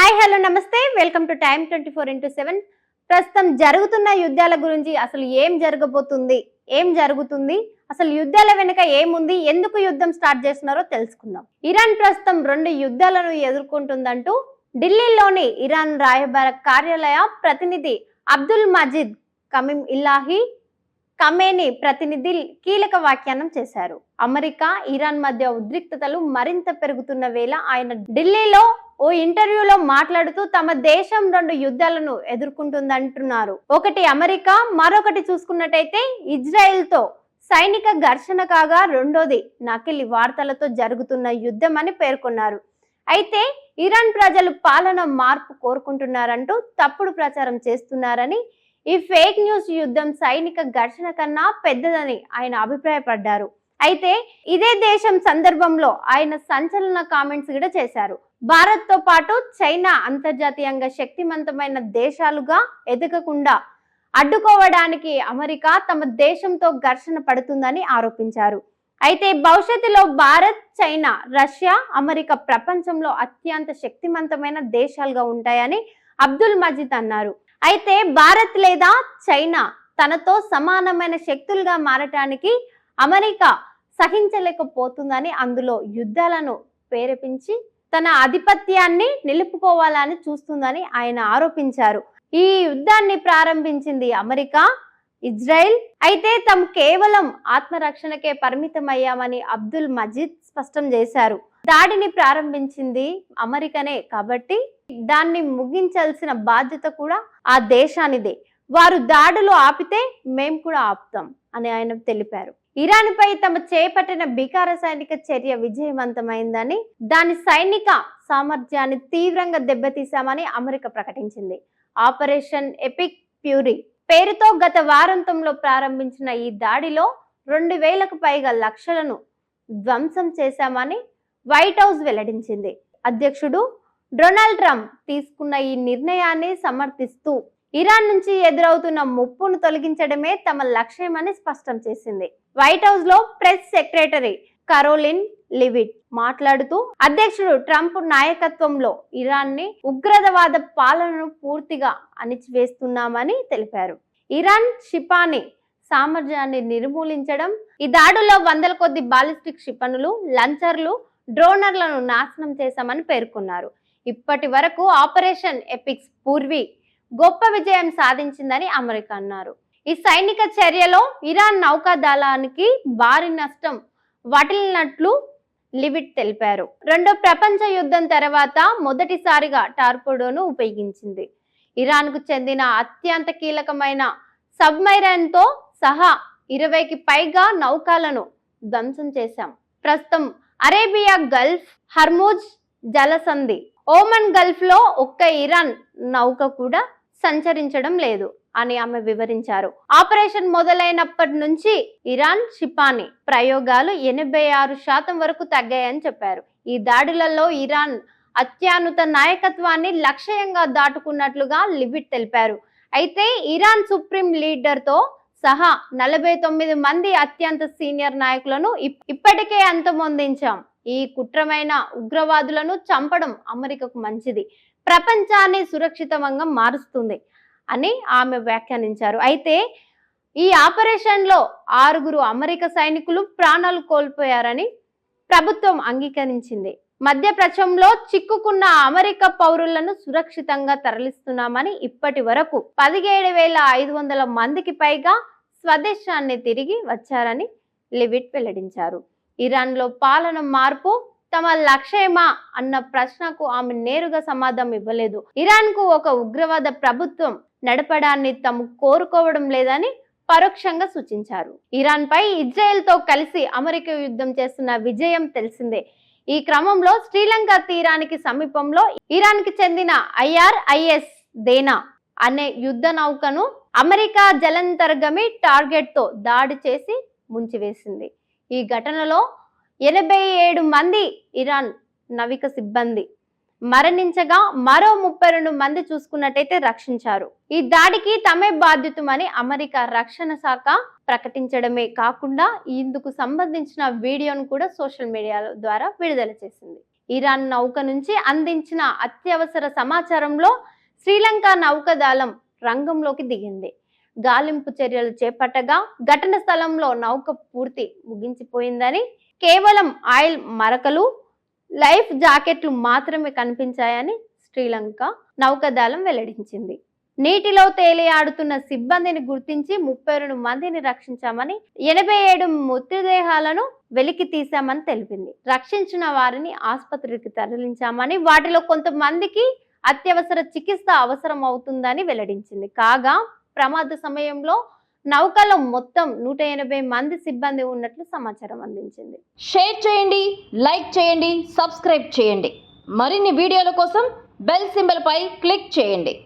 Hi hello నమస్తే welcome to time 24x7. ప్రస్తుతం జరుగుతున్న యుద్ధాల గురించి అసలు ఏం జరగబోతుంది, ఏం జరుగుతుంది, అసలు యుద్ధాల వెనుక ఏముంది, ఎందుకు యుద్ధం స్టార్ట్ చేస్తున్నారో తెలుసుకుందాం. ఇరాన్ ప్రస్తుతం 2 యుద్ధాలను ఎదుర్కొంటుందంటూ ఢిల్లీలోని ఇరాన్ రాయబార కార్యాలయ ప్రతినిధి అబ్దుల్ మజీద్ కమీమ్ ఇల్లాహి ఖమేనీ ప్రతినిధి కీలక వ్యాఖ్యానం చేశారు. అమెరికా ఇరాన్ మధ్య ఉద్రిక్తతలు మరింత పెరుగుతున్న వేళ ఆయన ఢిల్లీలో ఓ ఇంటర్వ్యూలో మాట్లాడుతూ తమ దేశం 2 యుద్ధాలను ఎదుర్కొంటుందంటున్నారు. ఒకటి అమెరికా, మరొకటి చూసుకున్నట్టయితే ఇజ్రాయెల్ తో సైనిక ఘర్షణ కాగా రెండోది నకిలీ వార్తలతో జరుగుతున్న యుద్ధం అని పేర్కొన్నారు. అయితే ఇరాన్ ప్రజలు పాలన మార్పు కోరుకుంటున్నారంటూ తప్పుడు ప్రచారం చేస్తున్నారని, ఈ ఫేక్ న్యూస్ యుద్ధం సైనిక ఘర్షణ కన్నా పెద్దదని ఆయన అభిప్రాయపడ్డారు. అయితే ఇదే దేశం సందర్భంలో ఆయన సంచలన కామెంట్స్ కూడా చేశారు. భారత్ తో పాటు చైనా అంతర్జాతీయంగా శక్తివంతమైన దేశాలుగా ఎదగకుండా అడ్డుకోవడానికి అమెరికా తమ దేశంతో ఘర్షణ పడుతుందని ఆరోపించారు. అయితే భవిష్యత్తులో భారత్, చైనా, రష్యా, అమెరికా ప్రపంచంలో అత్యంత శక్తివంతమైన దేశాలుగా ఉంటాయని అబ్దుల్ మజీద్ అన్నారు. అయితే భారత్ లేదా చైనా తనతో సమానమైన శక్తులుగా మారటానికి అమెరికా సహించలేకపోతుందని, అందులో యుద్ధాలను ప్రేరేపించి తన ఆధిపత్యాన్ని నిలుపుకోవాలని చూస్తుందని ఆయన ఆరోపించారు. ఈ యుద్ధాన్ని ప్రారంభించింది అమెరికా, ఇజ్రాయెల్. అయితే తాము కేవలం ఆత్మరక్షణకే పరిమితమయ్యామని అబ్దుల్ మజీద్ స్పష్టం చేశారు. దాడిని ప్రారంభించింది అమెరికానే కాబట్టి దాన్ని ముగించాల్సిన బాధ్యత కూడా ఆ దేశానిదే. వారు దాడులు ఆపితే మేము కూడా ఆపుతాం అని ఆయన తెలిపారు. ఇరాన్ పై తమ చేపట్టిన భీకర సైనిక చర్య విజయవంతమైందని, దాని సైనిక సామర్థ్యాన్ని తీవ్రంగా దెబ్బతీశామని అమెరికా ప్రకటించింది. ఆపరేషన్ ఎపిక్ ఫ్యూరీ పేరుతో గత వారాంతంలో ప్రారంభించిన ఈ దాడిలో 2000కు పైగా లక్ష్యాలను ధ్వంసం చేశామని వైట్ హౌస్ వెల్లడించింది. అధ్యక్షుడు డొనాల్డ్ ట్రంప్ తీసుకున్న ఈ నిర్ణయాన్ని సమర్థిస్తూ ఇరాన్ నుంచి ఎదురవుతున్న ముప్పును తొలగించడమే తమ లక్ష్యమని స్పష్టం చేసింది. వైట్ హౌస్ లో ప్రెస్ సెక్రటరీ కరోలిన్ లివిట్ మాట్లాడుతూ అధ్యక్షుడు ట్రంప్ నాయకత్వంలో ఇరాన్ ని ఉగ్రవాద పాలనను పూర్తిగా అణిచివేస్తున్నామని తెలిపారు. ఇరాన్ క్షిపణి సామర్థ్యాన్ని నిర్మూలించడం, ఈ దాడుల్లో 100 కొద్ది బాలిస్టిక్ క్షిపణులు, లంచర్లు, డ్రోనర్లను నాశనం చేశామని పేర్కొన్నారు. ఇప్పటి వరకు ఆపరేషన్ ఎపిక్స్ పూర్వి గొప్ప విజయం సాధించిందని అమెరికా అన్నారు. ఈ సైనిక చర్యలో ఇరాన్ నౌకాదళానికి భారీ నష్టం వాటిల్లినట్లు లివిట్ తెలిపారు. 2వ ప్రపంచ యుద్ధం తర్వాత మొదటిసారిగా టార్పెడోను ఉపయోగించింది. ఇరాన్ కు చెందిన అత్యంత కీలకమైన సబ్మెరైన్ తో సహా 20కి పైగా నౌకలను ధ్వంసం చేశాం. ప్రస్తుతం అరేబియా గల్ఫ్, హర్ముజ్ జలసంధి, ఓమన్ గల్ఫ్ లో ఒక్క ఇరాన్ నౌక కూడా సంచరించడం లేదు అని ఆమె వివరించారు. ఆపరేషన్ మొదలైనప్పటి నుంచి ఇరాన్ క్షిపణి ప్రయోగాలు 86% వరకు తగ్గాయని చెప్పారు. ఈ దాడులలో ఇరాన్ అత్యున్నత నాయకత్వాన్ని లక్ష్యంగా దాటుకున్నట్లుగా లివిట్ తెలిపారు. అయితే ఇరాన్ సుప్రీం లీడర్ తో సహా 49 మంది అత్యంత సీనియర్ నాయకులను ఇప్పటికే అంతమొందించాం. ఈ కుట్రమైన ఉగ్రవాదులను చంపడం అమెరికాకు మంచిది, ప్రపంచాన్ని సురక్షితంగా మారుస్తుంది అని ఆమె వ్యాఖ్యానించారు. అయితే ఈ ఆపరేషన్ లో 6 అమెరికా సైనికులు ప్రాణాలు కోల్పోయారని ప్రభుత్వం అంగీకరించింది. మధ్యప్రదేశ్లో చిక్కుకున్న అమెరికా పౌరులను సురక్షితంగా తరలిస్తున్నామని, ఇప్పటి వరకు 17,500 మందికి పైగా స్వదేశాన్ని తిరిగి వచ్చారని లివిట్ వెల్లడించారు. ఇరాన్ లో పాలన మార్పు తమ లక్ష్యమా అన్న ప్రశ్నకు ఆమె నేరుగా సమాధానం ఇవ్వలేదు. ఇరాన్ కు ఒక ఉగ్రవాద ప్రభుత్వం నడపడాన్ని తాము కోరుకోవడం లేదని పరోక్షంగా సూచించారు. ఇరాన్ పై ఇజ్రాయెల్ తో కలిసి అమెరికా యుద్ధం చేస్తున్న విజయం తెలిసిందే. ఈ క్రమంలో శ్రీలంక తీరానికి సమీపంలో ఇరాన్ కి చెందిన IRIS దేనా అనే యుద్ధ నౌకను అమెరికా జలంతర్గమి టార్గెట్ తో దాడి చేసి ముంచివేసింది. ఈ ఘటనలో 87 మంది ఇరాన్ నావిక సిబ్బంది మరణించగా మరో 32 మంది చూసుకున్నట్టయితే రక్షించారు. ఈ దాడికి తమే బాధ్యతమని అమెరికా రక్షణ శాఖ ప్రకటించడమే కాకుండా ఇందుకు సంబంధించిన వీడియోను కూడా సోషల్ మీడియా ద్వారా విడుదల చేసింది. ఇరాన్ నౌక నుంచి అందించిన అత్యవసర సమాచారంలో శ్రీలంక నౌకాదళం రంగంలోకి దిగింది. గాలింపు చర్యలు చేపట్టగా ఘటన స్థలంలో నౌక పూర్తి ముగించిపోయిందని, కేవలం ఆయిల్ మరకలు, లైఫ్ జాకెట్లు మాత్రమే కనిపించాయని శ్రీలంక నౌకాదళం వెల్లడించింది. నీటిలో తేలియాడుతున్న సిబ్బందిని గుర్తించి 32 మందిని రక్షించామని, 87 మృతదేహాలను వెలికి తీశామని తెలిపింది. రక్షించిన వారిని ఆసుపత్రికి తరలించామని, వాటిలో కొంతమందికి అత్యవసర చికిత్స అవసరం అవుతుందని వెల్లడించింది. కాగా ప్రమాద సమయంలో నౌకలో మొత్తం 180 మంది సిబ్బంది ఉన్నట్లు సమాచారం అందించింది. షేర్ చేయండి, లైక్ చేయండి, సబ్స్క్రైబ్ చేయండి. మరిన్ని వీడియోల కోసం బెల్ సింబల్ పై క్లిక్ చేయండి.